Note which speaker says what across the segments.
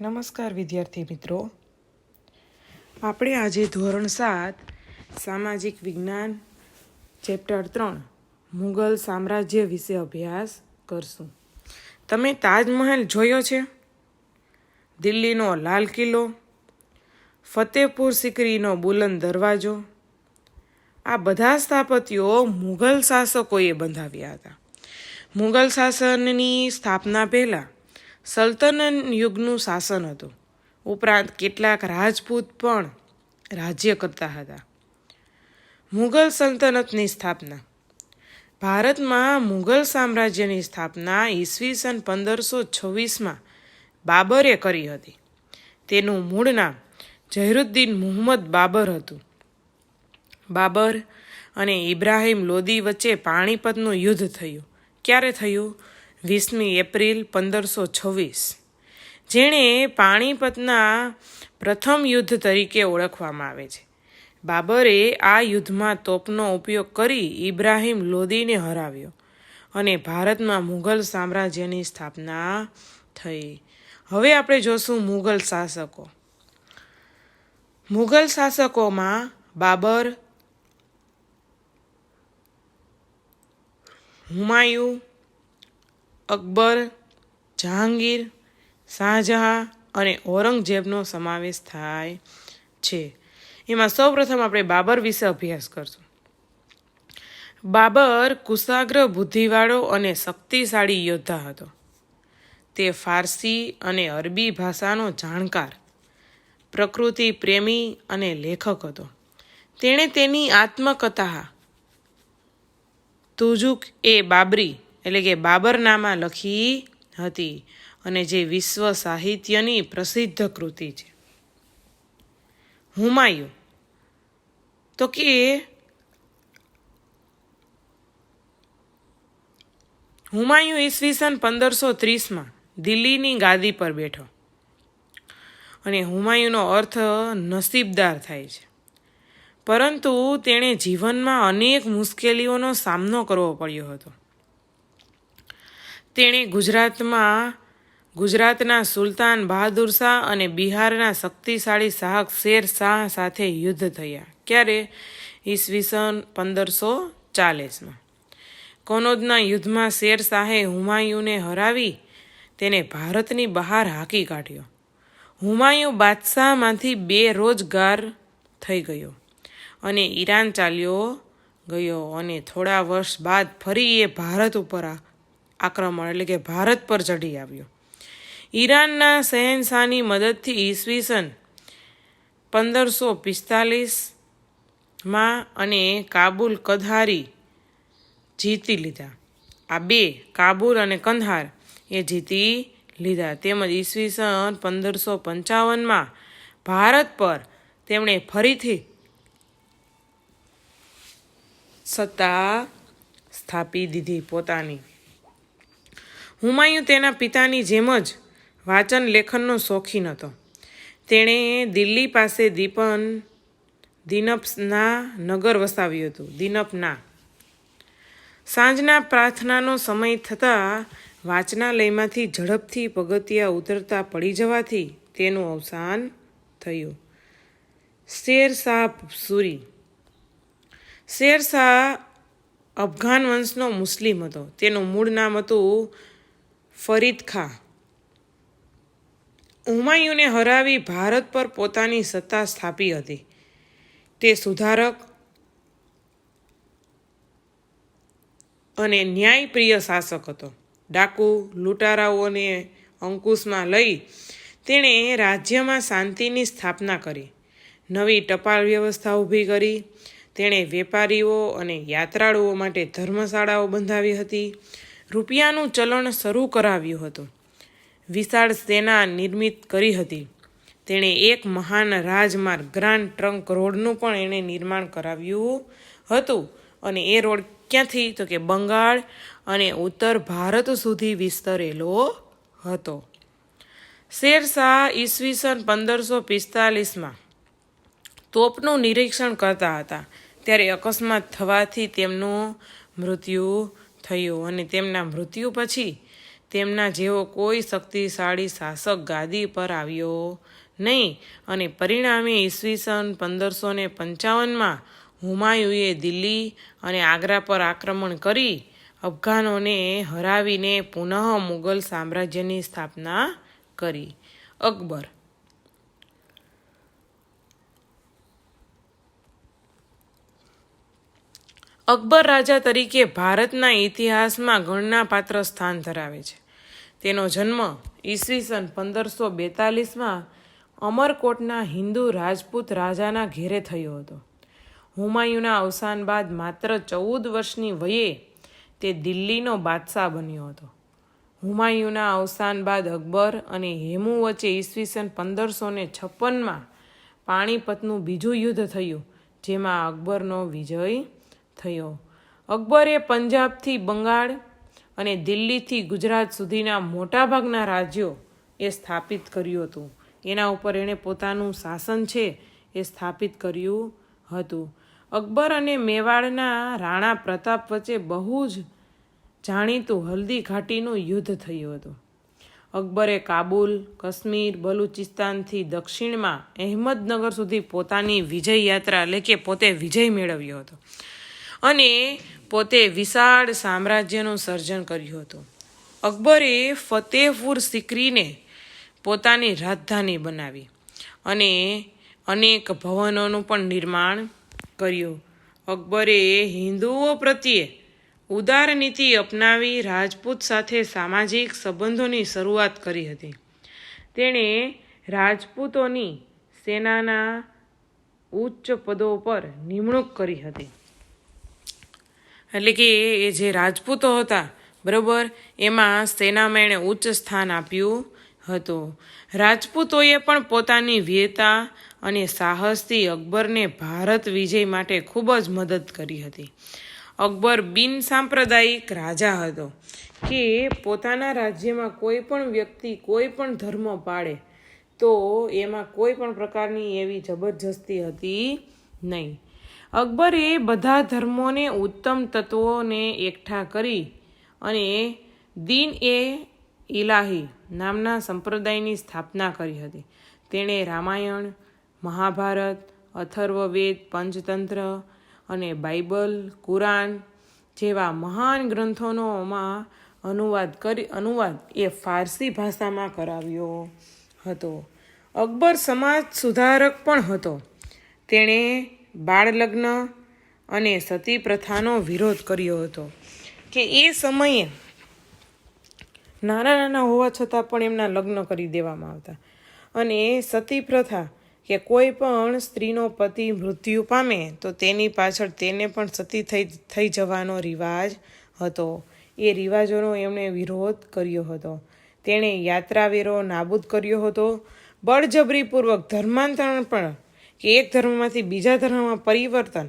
Speaker 1: નમસ્કાર વિદ્યાર્થી મિત્રો, આપણે આજે ધોરણ 7 સામાજિક વિજ્ઞાન ચેપ્ટર 3 મુગલ સામ્રાજ્ય વિશે અભ્યાસ કરશું. તમે તાજમહેલ જોયો છે? દિલ્હીનો લાલ કિલ્લો, ફતેહપુર સિકરીનો બુલંદ દરવાજો, આ બધા સ્થાપત્યો મુગલ શાસકોએ બંધાવ્યા હતા. મુગલ શાસનની સ્થાપના પહેલાં સલ્તનત યુગનું શાસન હતું. ઉપરાંત કેટલાક રાજપૂત પણ રાજ્ય કરતા હતા. મુગલ સલ્તનતની સ્થાપના. ભારતમાં મુગલ સામ્રાજ્યની સ્થાપના ઈસવીસન 1526માં બાબરે કરી હતી. તેનું મૂળ નામ ઝહીરુદ્દીન મુહમ્મદ બાબર હતું. બાબર અને ઇબ્રાહિમ લોદી વચ્ચે પાણીપતનું યુદ્ધ થયું. ક્યારે થયું? 20મી એપ્રિલ 1526, જેણે પાણીપતના પ્રથમ યુદ્ધ તરીકે ઓળખવામાં આવે છે. બાબરે આ યુદ્ધમાં તોપનો ઉપયોગ કરી ઇબ્રાહિમ લોદીને હરાવ્યો અને ભારતમાં મુગલ સામ્રાજ્યની સ્થાપના થઈ. હવે આપણે જોશું મુગલ શાસકો. મુગલ શાસકોમાં બાબર, હુમાયું, અકબર, જહાંગીર, શાહજહાં અને ઔરંગઝેબનો સમાવેશ થાય છે. એમાં સૌપ્રથમ આપણે બાબર વિશે અભ્યાસ કરશું. બાબર કુશાગ્ર બુદ્ધિવાળો અને શક્તિશાળી યોદ્ધા હતો. તે ફારસી અને અરબી ભાષાનો જાણકાર, પ્રકૃતિ પ્રેમી અને લેખક હતો. તેણે તેની આત્મકથા તુજુક એ બાબરી એટલે કે બાબરનામા લખી હતી અને જે વિશ્વ સાહિત્યની પ્રસિદ્ધ કૃતિ છે. હુમાયું તો કે હુમાયું ઈસવીસન 1530માં દિલ્હીની ગાદી પર બેઠો અને હુમાયુંનો અર્થ નસીબદાર થાય છે. પરંતુ તેણે જીવનમાં અનેક મુશ્કેલીઓનો સામનો કરવો પડ્યો હતો. તેણે ગુજરાતના સુલતાન બહાદુર શાહ અને બિહારના શક્તિશાળી શાસક શેર શાહ સાથે યુદ્ધ થયા. ક્યારે? ઈસવીસન 1540માં. કનૌજના યુદ્ધમાં શેર શાહે હુમાયુંને હરાવી તેને ભારતની બહાર હાંકી કાઢ્યો. હુમાયું બાદશાહમાંથી બેરોજગાર થઈ ગયો અને ઈરાન ચાલ્યો ગયો અને થોડા વર્ષ બાદ ફરી એ ભારત ઉપર આક્રમણ એટલે કે ભારત પર ચઢી આવ્યો. ઈરાનના શહેનશાહની મદદથી ઈસવીસન 1545માં અને કાબુલ કંધારી જીતી લીધા. આ બે કાબુલ અને કંધાર એ જીતી લીધા. તેમજ ઈસવીસન 1555માં ભારત પર તેમણે ફરીથી સત્તા સ્થાપી દીધી પોતાની. હુમાયું તેના પિતાની જેમ જ વાંચન લેખનનો શોખીન હતો. તેણે દિલ્હી પાસે દિનપના નગર વસાવ્યું હતું. દિનપના. સાંજના પ્રાર્થનાનો સમય થતાં વાંચનાલયમાંથી ઝડપથી પગથિયાં ઉતરતા પડી જવાથી તેનું અવસાન થયું. શેરશાહ સૂરી. શેરશાહ અફઘાન વંશનો મુસ્લિમ હતો. તેનું મૂળ નામ હતું ફરીદ ખાં. હુમાયુંને હરાવી ભારત પર પોતાની સત્તા સ્થાપી હતી. તે સુધારક અને ન્યાયપ્રિય શાસક હતો. ડાકુ લૂંટારાઓને અંકુશમાં લઈ તેણે રાજ્યમાં શાંતિની સ્થાપના કરી. નવી ટપાલ વ્યવસ્થા ઊભી કરી. તેણે વેપારીઓ અને યાત્રાળુઓ માટે ધર્મશાળાઓ બંધાવી હતી. રૂપિયાનું ચલણ શરૂ કરાવ્યું હતું. વિશાળ સેના નિર્મિત કરી હતી. તેણે એક મહાન રાજમાર્ગ ગ્રાન્ડ ટ્રંક રોડનું પણ એણે નિર્માણ કરાવ્યું હતું. અને એ રોડ ક્યાંથી? તો કે બંગાળ અને ઉત્તર ભારત સુધી વિસ્તરેલો હતો. શેરશાહ ઈસવીસન 1545માં તોપનું નિરીક્ષણ કરતા હતા ત્યારે અકસ્માત થવાથી તેમનું મૃત્યુ થયું અને તેમના મૃત્યુ પછી તેમના જેવો કોઈ શક્તિશાળી શાસક ગાદી પર આવ્યો નહીં અને પરિણામે ઈસવીસન 1555માં હુમાયુએ દિલ્હી અને આગ્રા પર આક્રમણ કરી અફઘાનોને હરાવીને પુનઃ મુગલ સામ્રાજ્યની સ્થાપના કરી. અકબર અકબર રાજા તરીકે ભારતના ઇતિહાસમાં ગણનાપાત્ર સ્થાન ધરાવે છે. તેનો જન્મ ઈસવીસન 1542માં અમરકોટના હિન્દુ રાજપૂત રાજાના ઘેરે થયો હતો. હુમાયુના અવસાન બાદ માત્ર 14 વર્ષની વયે તે દિલ્હીનો બાદશાહ બન્યો હતો. હુમાયુના અવસાન બાદ અકબર અને હેમુ વચ્ચે ઈસવીસન 1556માં પાણીપતનું બીજું યુદ્ધ થયું, જેમાં અકબરનો વિજય થયો. અકબરે પંજાબથી બંગાળ અને દિલ્હીથી ગુજરાત સુધીના મોટાભાગના રાજ્યો એ સ્થાપિત કર્યું હતું. એના ઉપર એણે પોતાનું શાસન છે એ સ્થાપિત કર્યું હતું. અકબર અને મેવાડના રાણા પ્રતાપ વચ્ચે બહુ જ જાણીતું હલ્દી ઘાટીનું યુદ્ધ થયું હતું. અકબરે કાબુલ, કાશ્મીર, બલુચિસ્તાનથી દક્ષિણમાં અહેમદનગર સુધી પોતાની વિજય યાત્રા એટલે કે પોતે વિજય મેળવ્યો હતો અને પોતે વિશાળ સામ્રાજ્યનું સર્જન કર્યું હતું. અકબરે ફતેહપુર સિકરીને પોતાની રાજધાની બનાવી અને અનેક ભવનોનું પણ નિર્માણ કર્યું. અકબરે હિન્દુઓ પ્રત્યે ઉદાર નીતિ અપનાવી રાજપૂત સાથે સામાજિક સંબંધોની શરૂઆત કરી હતી. તેણે રાજપૂતોની સેનાના ઉચ્ચ પદો પર નિમણૂક કરી હતી. એટલે કે એ જે રાજપૂતો હતા બરાબર, એમાં સેનામાં એણે ઉચ્ચ સ્થાન આપ્યું હતું. રાજપૂતોએ પણ પોતાની વીરતા અને સાહસથી અકબરને ભારત વિજય માટે ખૂબ જ મદદ કરી હતી. અકબર બિન સાંપ્રદાયિક રાજા હતો કે પોતાના રાજ્યમાં કોઈ પણ વ્યક્તિ કોઈ પણ ધર્મ પાળે તો એમાં કોઈ પણ પ્રકારની એવી જબરજસ્તી હતી નહીં. અકબરે બધા ધર્મોને ઉત્તમ તત્વોને એકઠા કરી અને દીન એ ઇલાહી નામના સંપ્રદાયની સ્થાપના કરી હતી. તેણે રામાયણ, મહાભારત, અથર્વવેદ, પંચતંત્ર અને બાઇબલ, કુરાન જેવા મહાન ગ્રંથોમાં અનુવાદ એ ફારસી ભાષામાં કરાવ્યો હતો. અકબર સમાજ સુધારક પણ હતો. તેણે બાળ લગ્ન અને સતી પ્રથાનો વિરોધ કર્યો હતો કે એ સમયે નાના હોવા છતાં પણ એમના લગ્ન કરી દેવામાં આવતા. અને સતી પ્રથા કે કોઈ પણ સ્ત્રીનો પતિ મૃત્યુ પામે તો તેની પાછળ તેને પણ સતી થઈ જવાનો રિવાજ હતો. એ રિવાજોનો એમણે વિરોધ કર્યો હતો. તેણે યાત્રાવેરો નાબૂદ કર્યો હતો. બળજબરીપૂર્વક ધર્માંતરણ પણ કે એક ધર્મમાંથી બીજા ધર્મમાં પરિવર્તન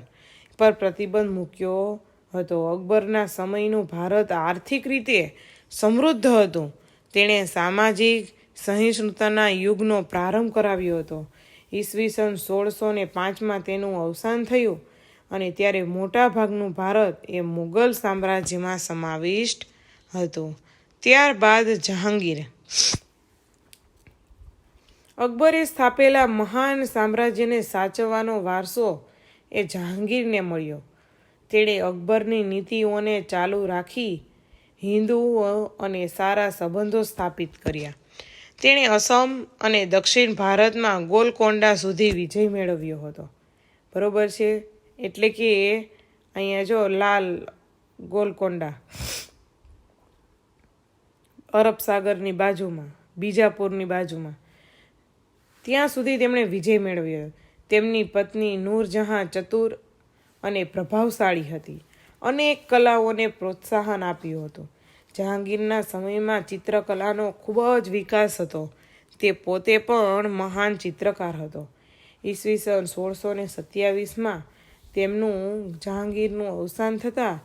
Speaker 1: પર પ્રતિબંધ મૂક્યો હતો. અકબરના સમયનું ભારત આર્થિક રીતે સમૃદ્ધ હતું. તેણે સામાજિક સહિષ્ણુતાના યુગનો પ્રારંભ કરાવ્યો હતો. ઈસવીસન 1605માં તેનું અવસાન થયું અને ત્યારે મોટાભાગનું ભારત એ મુગલ સામ્રાજ્યમાં સમાવિષ્ટ હતું. ત્યારબાદ જહાંગીર અકબરે સ્થાપેલા મહાન સામ્રાજ્યને સાચવવાનો વારસો એ જહાંગીરને મળ્યો. તેણે અકબરની નીતિઓને ચાલુ રાખી હિન્દુઓ અને સારા સંબંધો સ્થાપિત કર્યા. તેણે અસમ અને દક્ષિણ ભારતમાં ગોલકોંડા સુધી વિજય મેળવ્યો હતો. બરોબર છે, એટલે કે અહીંયા જો લાલ ગોલકોંડા અરબ સાગરની બાજુમાં, બીજાપુરની બાજુમાં, ત્યાં સુધી તેમણે વિજય મેળવ્યો. તેમની પત્ની નૂરજહાં ચતુર અને પ્રભાવશાળી હતી. અનેક કલાઓને પ્રોત્સાહન આપ્યું હતું. જહાંગીરના સમયમાં ચિત્રકલાનો ખૂબ જ વિકાસ હતો. તે પોતે પણ મહાન ચિત્રકાર હતો. ઈસવીસન 1627માં તેમનું જહાંગીરનું અવસાન થતાં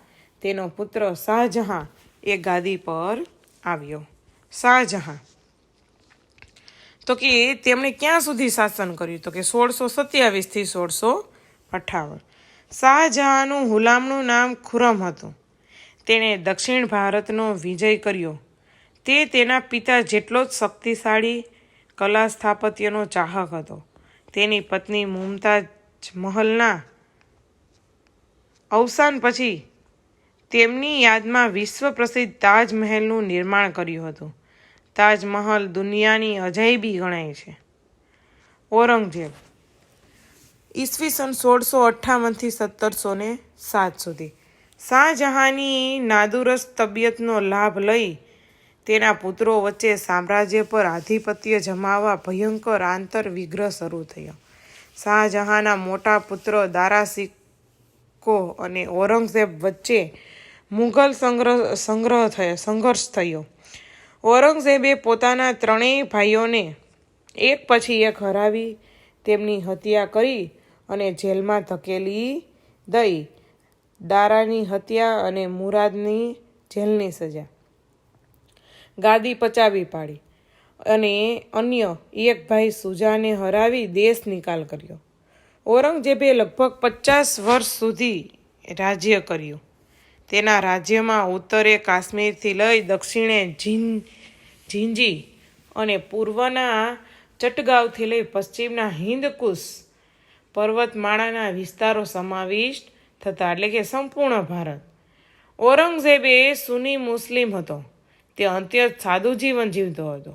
Speaker 1: તેનો પુત્ર શાહજહાં એ ગાદી પર આવ્યો. શાહજહાં તો કે તેમણે ક્યાં સુધી શાસન કર્યું તો કે 1627થી 1658. શાહજહાંનું હુલામણું નામ ખુરમ હતું. તેણે દક્ષિણ ભારતનો વિજય કર્યો. તે તેના પિતા જેટલો જ શક્તિશાળી કલા સ્થાપત્યનો ચાહક હતો. તેની પત્ની મુમતાજ મહલના અવસાન પછી તેમની યાદમાં વિશ્વ પ્રસિદ્ધ તાજમહેલનું નિર્માણ કર્યું હતું. તાજમહલ દુનિયાની અજાયબી ગણાય છે. ઔરંગઝેબ ઈસવીસન 1658થી 1707 સુધી શાહજહાંની નાદુરસ્ત તબિયતનો લાભ લઈ તેના પુત્રો વચ્ચે સામ્રાજ્ય પર આધિપત્ય જમાવવા ભયંકર આંતરવિગ્રહ શરૂ થયો. શાહજહાંના મોટા પુત્ર દારાશિકો અને ઔરંગઝેબ વચ્ચે મુઘલ સંઘર્ષ થયો. ઔરંગઝેબે પોતાના ત્રણેય ભાઈઓને એક પછી એક હરાવી તેમની હત્યા કરી અને જેલમાં ધકેલી દઈ. દારાની હત્યા અને મુરાદની જેલની સજા, ગાદી પચાવી પાડી અને અન્ય એક ભાઈ સુજાને હરાવી દેશ નિકાલ કર્યો. ઔરંગઝેબે લગભગ 50 વર્ષ સુધી રાજ્ય કર્યું. તેના રાજ્યમાં ઉત્તરે કાશ્મીરથી લઈ દક્ષિણે ઝીંજી અને પૂર્વના ચટગાંવથી લઈ પશ્ચિમના હિંદકુશ પર્વતમાળાના વિસ્તારો સમાવિષ્ટ થતા, એટલે કે સંપૂર્ણ ભારત. ઔરંગઝેબે સુન્ની મુસ્લિમ હતો. તે અત્યંત સાદું જીવન જીવતો હતો.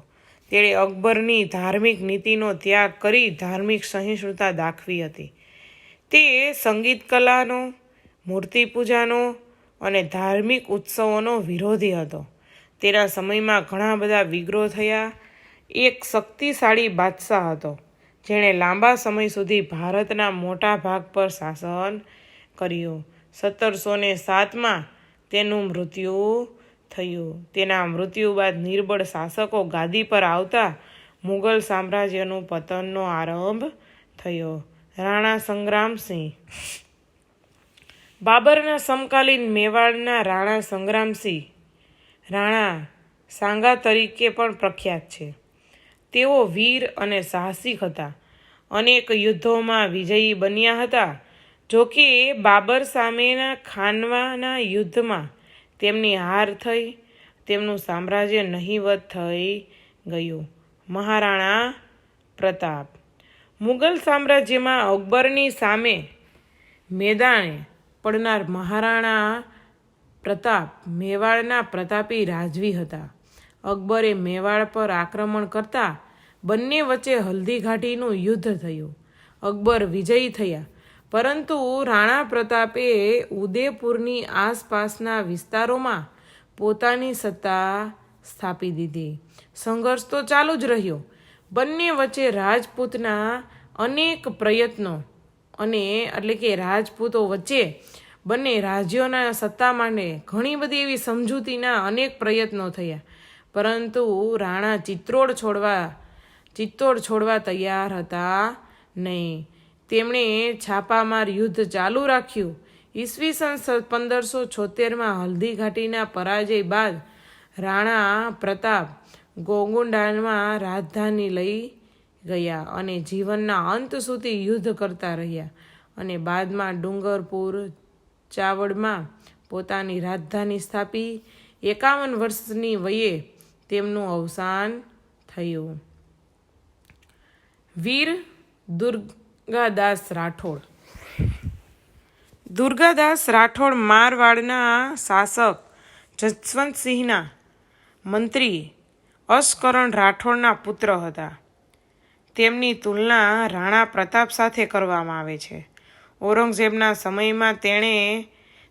Speaker 1: તેણે અકબરની ધાર્મિક નીતિનો ત્યાગ કરી ધાર્મિક સહિષ્ણુતા દાખવી હતી. તે સંગીત કલાનો, મૂર્તિપૂજાનો અને ધાર્મિક ઉત્સવોનો વિરોધી હતો. તેના સમયમાં ઘણા બધા વિગ્રહો થયા. એક શક્તિશાળી બાદશાહ હતો જેણે લાંબા સમય સુધી ભારતના મોટા ભાગ પર શાસન કર્યું. 1707માં તેનું મૃત્યુ થયું. તેના મૃત્યુ બાદ નિર્બળ શાસકો ગાદી પર આવતા મુઘલ સામ્રાજ્યનું પતનનો આરંભ થયો. રાણા સંગ્રામસિંહ બાબરના સમકાલીન મેવાડના રાણા સંગ્રામસિંહ રાણા સાંગા તરીકે પણ પ્રખ્યાત છે. તેઓ વીર અને સાહસિક હતા. અનેક યુદ્ધોમાં વિજયી બન્યા હતા. જોકે બાબર સામેના ખાનવાના યુદ્ધમાં તેમની હાર થઈ. તેમનું સામ્રાજ્ય નહિવત થઈ ગયું. મહારાણા પ્રતાપ મુઘલ સામ્રાજ્યમાં અકબરની સામે મેદાને પડનાર મહારાણા પ્રતાપ મેવાડના પ્રતાપી રાજવી હતા. અકબરે મેવાડ પર આક્રમણ કરતા બંને વચ્ચે હલ્દી ઘાટીનું યુદ્ધ થયું. અકબર વિજયી થયા, પરંતુ રાણા પ્રતાપે ઉદયપુરની આસપાસના વિસ્તારોમાં પોતાની સત્તા સ્થાપી દીધી. સંઘર્ષ તો ચાલુ જ રહ્યો. બંને વચ્ચે રાજપૂતના અનેક પ્રયત્નો એટલે કે રાજપૂતો વચ્ચે બંને રાજ્યોના સત્તા માટે ઘણી બધી એવી સમજૂતીના અનેક પ્રયત્નો થયા, પરંતુ રાણા ચિત્તોડ છોડવા તૈયાર હતા નહીં. તેમણે છાપામાર યુદ્ધ ચાલુ રાખ્યું. ઈસવીસન 1576માં હલ્દી ઘાટીના પરાજય બાદ રાણા પ્રતાપ ગોગુંડામાં રાજધાની લઈ ગયા અને જીવનના અંત સુધી યુદ્ધ કરતા રહ્યા અને બાદમાં ડુંગરપુર ચાવડમાં પોતાની રાજધાની સ્થાપી. 51 વર્ષની વયે તેમનું અવસાન થયું. વીર દુર્ગાદાસ રાઠોડ મારવાડના શાસક જસવંતસિંહના મંત્રી અશ્કરણ રાઠોડના પુત્ર હતા. તેમની તુલના રાણા પ્રતાપ સાથે કરવામાં આવે છે. ઔરંગઝેબના સમયમાં તેણે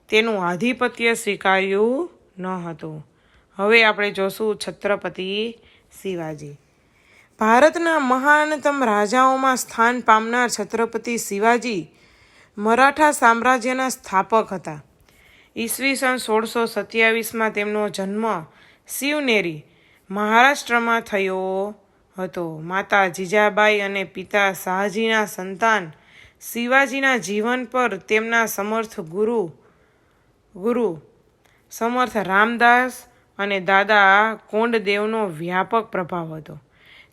Speaker 1: તેનું આધિપત્ય સ્વીકાર્યું ન હતું. હવે આપણે જોશું છત્રપતિ શિવાજી. ભારતના મહાનતમ રાજાઓમાં સ્થાન પામનાર છત્રપતિ શિવાજી મરાઠા સામ્રાજ્યના સ્થાપક હતા. ઈસવીસન 1627માં તેમનો જન્મ શિવનેરી, મહારાષ્ટ્રમાં થયો હતો. માતા જીજાબાઈ અને પિતા શાહજીના સંતાન શિવાજીના જીવન પર તેમના સમર્થ રામદાસ અને દાદા કોંડદેવનો વ્યાપક પ્રભાવ હતો.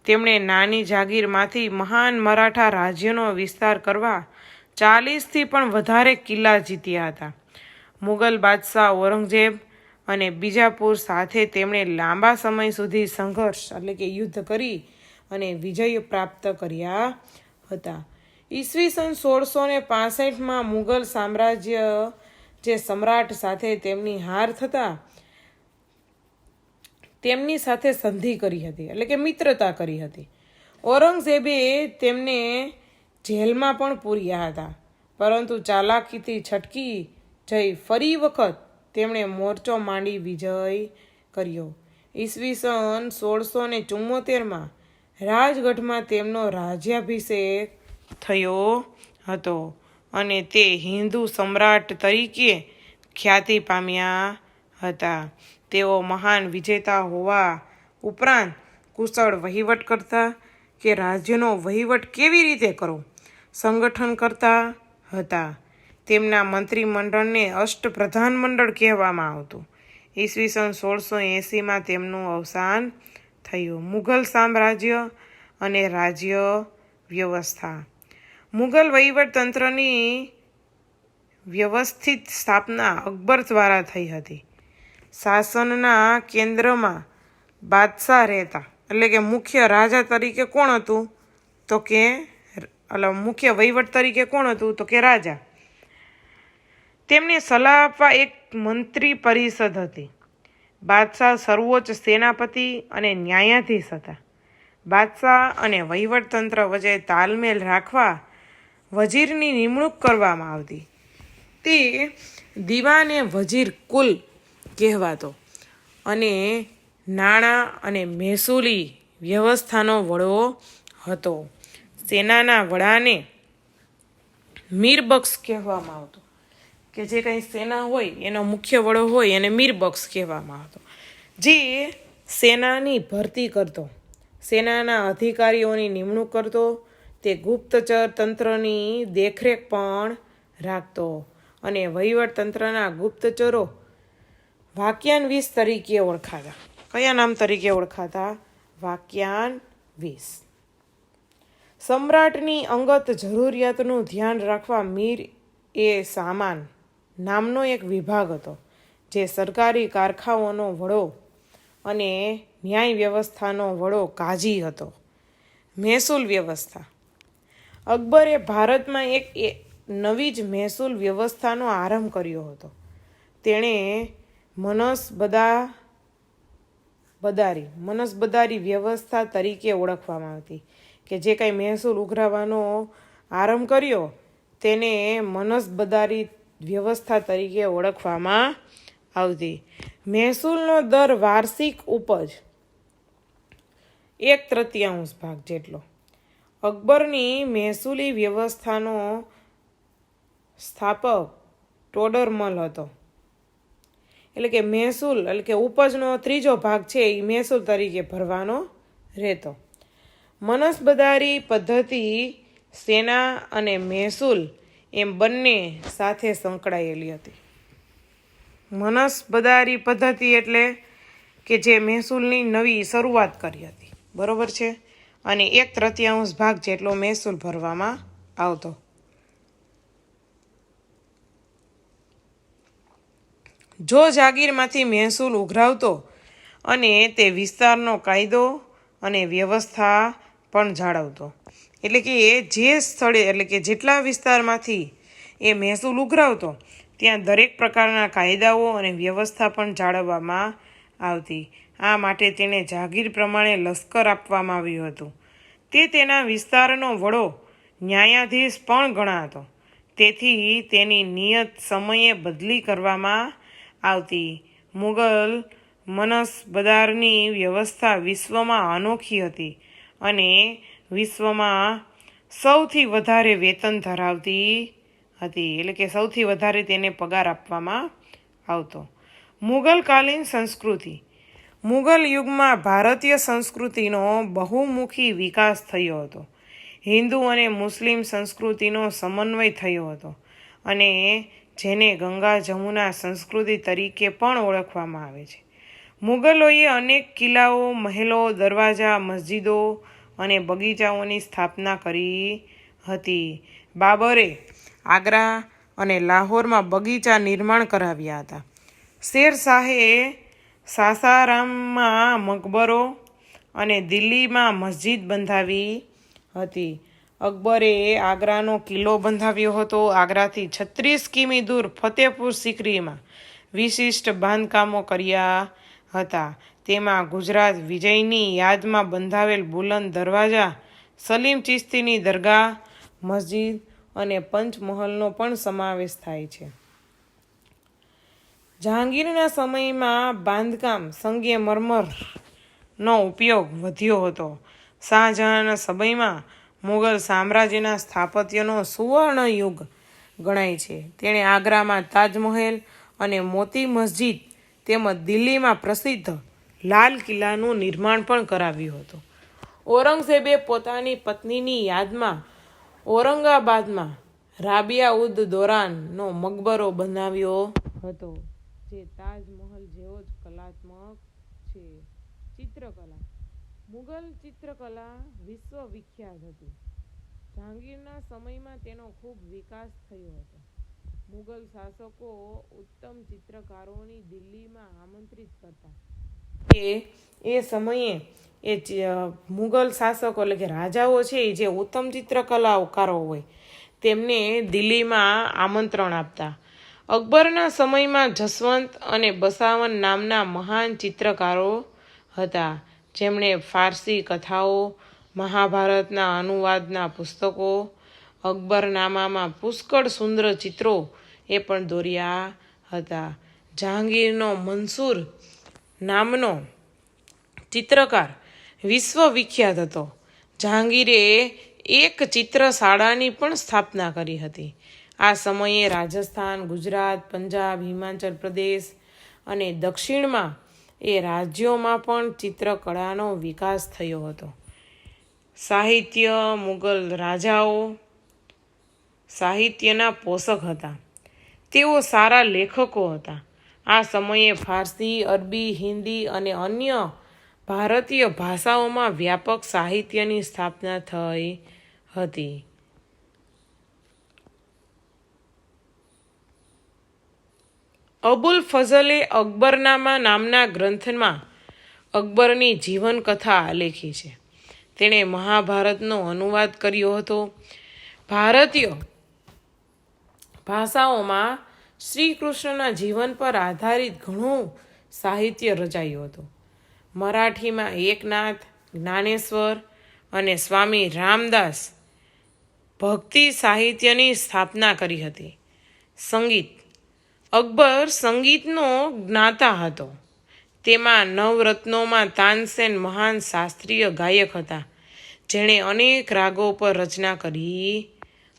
Speaker 1: તેમણે નાની જાગીરમાંથી મહાન મરાઠા રાજ્યનો વિસ્તાર કરવા 40થી પણ વધારે કિલ્લા જીત્યા હતા. મુગલ બાદશાહ ઔરંગઝેબ અને બીજાપુર સાથે તેમણે લાંબા સમય સુધી સંઘર્ષ એટલે કે યુદ્ધ કરી અને વિજય પ્રાપ્ત કર્યા હતા. ઈસવીસન 1665 મુગલ સામ્રાજ્ય જે સમ્રાટ સાથે તેમની હાર થતાં તેમની સાથે સંધિ કરી હતી એટલે કે મિત્રતા કરી હતી. ઔરંગઝેબે તેમને જેલમાં પણ પૂર્યા હતા, પરંતુ ચાલાકીથી છટકી જઈ ફરી વખત તેમણે મોરચો માંડી વિજય કર્યો. ઈસવીસન 1674 રાજગઢમાં તેમનો રાજ્યાભિષેક થયો હતો અને તે હિન્દુ સમ્રાટ તરીકે ખ્યાતિ પામ્યા હતા. તેઓ મહાન વિજેતા હોવા ઉપરાંત કુશળ વહીવટકર્તા કે રાજ્યનો વહીવટ કેવી રીતે કરવો સંગઠન કરતા હતા. તેમના મંત્રીમંડળને અષ્ટપ્રધાન મંડળ કહેવામાં આવતું. ઈસવીસન 1680 તેમનું અવસાન થયું. મુઘલ સામ્રાજ્ય અને રાજ્ય વ્યવસ્થા. મુઘલ વહીવટતંત્રની વ્યવસ્થિત સ્થાપના અકબર દ્વારા થઈ હતી. શાસનના કેન્દ્રમાં બાદશાહ રહેતા એટલે કે મુખ્ય રાજા તરીકે કોણ હતું તો કે મુખ્ય વહીવટ તરીકે કોણ હતું તો કે રાજા. તેમને સલાહ આપવા એક મંત્રી પરિષદ હતી. બાદશાહ સર્વોચ્ચ સેનાપતિ અને ન્યાયાધીશ હતા. બાદશાહ અને વહીવટતંત્ર વચ્ચે તાલમેલ રાખવા વજીરની નિમણૂક કરવામાં આવતી. તે દીવાને વજીર કુલ કહેવાતો અને નાણાં અને મહેસૂલી વ્યવસ્થાનો વડો હતો. સેનાના વડાને મીરબક્ષ કહેવામાં આવતો કે જે કંઈ સેના હોય એનો મુખ્ય વડો હોય એને મીરબક્ષ કહેવામાં આવતો, જે સેનાની ભરતી કરતો, સેનાના અધિકારીઓની નિમણૂક કરતો, તે ગુપ્તચર તંત્રની દેખરેખ પણ રાખતો અને વહીવટતંત્રના ગુપ્તચરો વાક્યાન્વીસ તરીકે ઓળખાતા. કયા નામ તરીકે ઓળખાતા? વાક્યાન્વીસ. સમ્રાટની અંગત જરૂરિયાતનું ધ્યાન રાખવા મીર એ સામાન નામનો એક વિભાગ હતો, જે સરકારી કારખાઓનો વડો અને ન્યાય વ્યવસ્થાનો વડો કાઝી હતો. મહેસૂલ વ્યવસ્થા. અકબરે ભારતમાં એક નવી જ મહેસૂલ વ્યવસ્થાનો આરંભ કર્યો હતો. તેણે મનસબદારી વ્યવસ્થા તરીકે ઓળખવામાં આવતી કે જે કંઈ મહેસૂલ ઉઘરાવવાનો આરંભ કર્યો તેને મનસબદારી વ્યવસ્થા તરીકે ઓળખવામાં આવતી. મહેસૂલનો દર વાર્ષિક ઉપજ 1/3 ભાગ જેટલો. અકબરની મહેસૂલી વ્યવસ્થાનો સ્થાપક ટોડરમલ હતો. એટલે કે મહેસૂલ એટલે કે ઉપજનો 3 ભાગ છે એ મહેસૂલ તરીકે ભરવાનો રહેતો. મનસબદારી પદ્ધતિ સેના અને મહેસૂલ એમ બંને સાથે સંકળાયેલી હતી. મનસબદારી પદ્ધતિ એટલે કે જે મહેસૂલની નવી શરૂઆત કરી હતી, બરોબર છે, અને 1/3 ભાગ જેટલો મહેસૂલ ભરવામાં આવતો. જો જાગીરમાંથી મહેસૂલ ઉઘરાવતો અને તે વિસ્તારનો કાયદો અને વ્યવસ્થા પણ જાળવતો. એટલે કે જે સ્થળે એટલે કે જેટલા વિસ્તારમાંથી એ મહેસૂલ ઉઘરાવતો ત્યાં દરેક પ્રકારના કાયદાઓ અને વ્યવસ્થા પણ જાળવવામાં આવતી. આ માટે તેને જાગીર પ્રમાણે લશ્કર આપવામાં આવ્યું હતું. તે તેના વિસ્તારનો વડો ન્યાયાધીશ પણ ગણાતો. તેથી તેની નિયત સમયે બદલી કરવામાં આવતી. મુગલ મનસબદારની વ્યવસ્થા વિશ્વમાં અનોખી હતી અને વિશ્વમાં સૌથી વધારે વેતન ધરાવતી હતી. એટલે કે સૌથી વધારે તેને પગાર આપવામાં આવતો. મુગલકાલીન સંસ્કૃતિ. મુગલ યુગમાં ભારતીય સંસ્કૃતિનો બહુમુખી વિકાસ થયો હતો. હિન્દુ અને મુસ્લિમ સંસ્કૃતિનો સમન્વય થયો હતો અને જેને ગંગા જમુના સંસ્કૃતિ તરીકે પણ ઓળખવામાં આવે છે. મુગલોએ અનેક કિલ્લાઓ, મહેલો, દરવાજા, મસ્જિદો અને બગીચાઓની સ્થાપના કરી હતી. બાબરે આગ્રા અને લાહોરમાં બગીચા નિર્માણ કરાવ્યા હતા. શેરશાહે સાસારામમાં મકબરો અને દિલ્હીમાં મસ્જિદ બંધાવી હતી. અકબરે આગ્રાનો કિલ્લો બંધાવ્યો હતો. આગ્રાથી 36 કિમી દૂર ફતેહપુર સિકરીમાં વિશિષ્ટ બાંધકામો કર્યા હતા. તેમાં ગુજરાત વિજયની યાદમાં બંધાવેલ બુલંદ દરવાજા, સલીમ ચિશ્તીની દરગાહ, મસ્જિદ અને પંચમહલનો પણ સમાવેશ થાય છે. જહાંગીરના સમયમાં બાંધકામ સંગમરમરનો ઉપયોગ વધ્યો હતો. શાહજહાંના સમયમાં મુગલ સામ્રાજ્યના સ્થાપત્યનો સુવર્ણ યુગ ગણાય છે. તેણે આગ્રામાં તાજમહેલ અને મોતી મસ્જિદ તેમજ દિલ્હીમાં પ્રસિદ્ધ લાલ કિલ્લાનું નિર્માણ પણ કરાવ્યું હતું. ઔરંગઝેબે પોતાની પત્નીની યાદમાં ઔરંગાબાદમાં રાબિયા ઉદ દૌરાનનો મકબરો બનાવ્યો હતો, જે તાજમહલ જેવો જ કલાત્મક છે. ચિત્રકલા. મુગલ ચિત્રકલા વિશ્વવિખ્યાત હતી. જહાંગીરના સમયમાં તેનો ખૂબ વિકાસ થયો હતો. મુગલ શાસકો ઉત્તમ ચિત્રકારોની દિલ્હીમાં આમંત્રિત કરતા. એ સમયે મુગલ શાસકો એટલે કે રાજાઓ છે, જે ઉત્તમ ચિત્રકલાકારો હોય તેમને દિલ્હીમાં આમંત્રણ આપતા. અકબરના સમયમાં જસવંત અને બસાવન નામના મહાન ચિત્રકારો હતા, જેમણે ફારસી કથાઓ, મહાભારતના અનુવાદના પુસ્તકો, અકબરનામામાં પુષ્કળ સુંદર ચિત્રો એ પણ દોર્યા હતા. જહાંગીરનો મંસૂર નામનો ચિત્રકાર વિશ્વવિખ્યાત હતો. જહાંગીરે એક ચિત્રશાળાની પણ સ્થાપના કરી હતી. આ સમયે રાજસ્થાન, ગુજરાત, પંજાબ, હિમાચલ પ્રદેશ અને દક્ષિણમાં રાજ્યોમાં પણ ચિત્રકળાનો વિકાસ થયો હતો. સાહિત્ય. મુગલ રાજાઓ સાહિત્યના પોષક હતા. તેઓ સારા લેખકો હતા. આ સમયે ફારસી, અરબી, હિન્દી અને અન્ય ભારતીય ભાષાઓમાં વ્યાપક સાહિત્યની સ્થાપના થઈ હતી. અબુલ ફઝલે અકબરનામા નામના ગ્રંથમાં અકબરની જીવનકથા લખી છે. તેણે મહાભારતનો અનુવાદ કર્યો હતો. ભારતીય ભાષાઓમાં શ્રી કૃષ્ણના જીવન પર આધારિત ઘણું સાહિત્ય રચાયું હતું. મરાઠીમાં એકનાથ, જ્ઞાનેશ્વર અને સ્વામી રામદાસ ભક્તિ સાહિત્યની સ્થાપના કરી હતી. સંગીત. અકબર સંગીતનો જ્ઞાતા હતો. તેમાં નવરત્નોમાં તાનસેન મહાન શાસ્ત્રીય ગાયક હતા, જેણે અનેક રાગો પર રચના કરી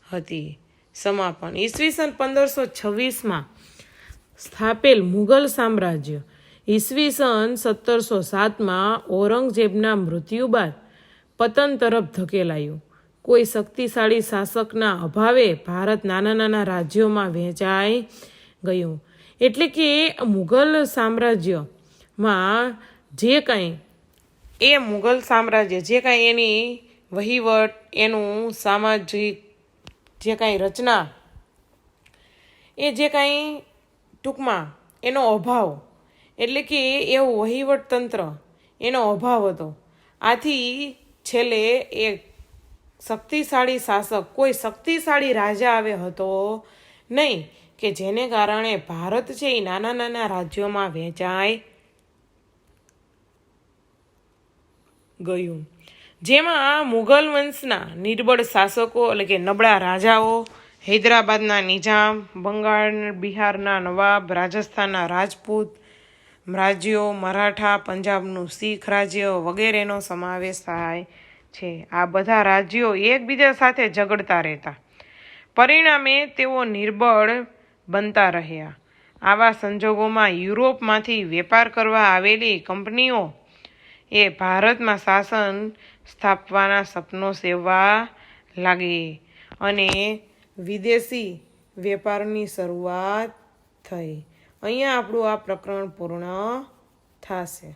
Speaker 1: હતી. સમાપન. ઈસવીસન 1526માં સ્થાપેલ મુગલ સામ્રાજ્ય ઈસવીસન 1707માં ઔરંગઝેબના મૃત્યુ બાદ પતન તરફ ધકેલાયું. કોઈ શક્તિશાળી શાસકના અભાવે ભારત નાના નાના રાજ્યોમાં વહેંચાઈ ગયું. એટલે કે મુગલ સામ્રાજ્યમાં મુગલ સામ્રાજ્ય જે કાંઈ એની વહીવટ, એનું સામાજિક જે કાંઈ રચના, એ જે કાંઈ ટૂંકમાં એનો અભાવ, એટલે કે એવું વહીવટતંત્ર એનો અભાવ હતો. આથી છેલ્લે એ શક્તિશાળી શાસક, કોઈ શક્તિશાળી રાજા આવ્યો હતો નહીં, કે જેને કારણે ભારત છે એ નાના નાના રાજ્યોમાં વહેંચાઈ ગયું. જેમાં મુગલ વંશના નિર્બળ શાસકો એટલે કે નબળા રાજાઓ, હૈદરાબાદના નિઝામ, બંગાળ બિહારના નવાબ, રાજસ્થાનના રાજપૂત રાજ્યો, મરાઠા, પંજાબનું શીખ રાજ્ય વગેરેનો સમાવેશ થાય છે. આ બધા રાજ્યો એકબીજા સાથે ઝઘડતા રહેતા. પરિણામે તેઓ નિર્બળ બનતા રહ્યા. આવા સંજોગોમાં યુરોપમાંથી વેપાર કરવા આવેલી કંપનીઓ એ ભારતમાં શાસન સ્થાપવાના સપનો સેવવા લાગી અને વિદેશી વેપારની શરૂઆત થઈ. અહીંયા આપણું આ પ્રકરણ પૂર્ણ થશે.